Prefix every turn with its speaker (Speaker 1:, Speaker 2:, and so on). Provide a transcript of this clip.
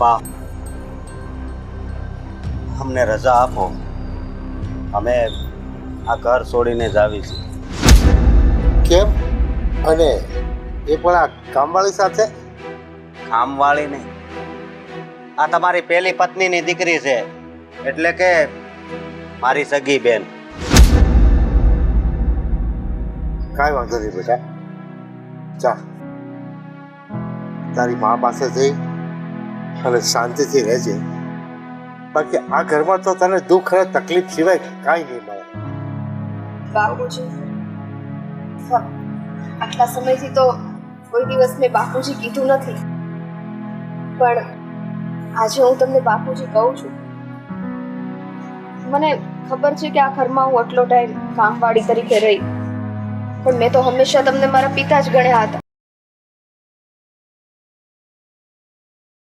Speaker 1: પપ્પા, અમને રજા આપો. અમે આ ઘર છોડીને જ આવી છીએ.
Speaker 2: કેમ? અને એ પણ આ કામવાળી સાથે?
Speaker 1: કામવાળી નહીં, આ તમારી પહેલી પત્નીની દીકરી છે, એટલે કે મારી સગી બેન.
Speaker 2: કાંઈ વાંધો નહીં બેટા, જા તારી મા પાસે જઈ અને શાંતિથી રહેજે. બાકી આ ઘરમાં તો તને દુઃખ અને તકલીફ સિવાય કાંઈ નહીં મળે.
Speaker 3: બાપુજી, આટલા સમયથી તો કોઈ દિવસ મેં બાપુજી કીધું નથી, પણ આજે હું તમને બાપુજી કહું છું. મને ખબર છે કે આ ઘરમાં હું આટલો ટાઈમ કામવાળી તરીકે રહી, પણ મેં તો હંમેશા તમને મારા પિતા જ ગણ્યા હતા.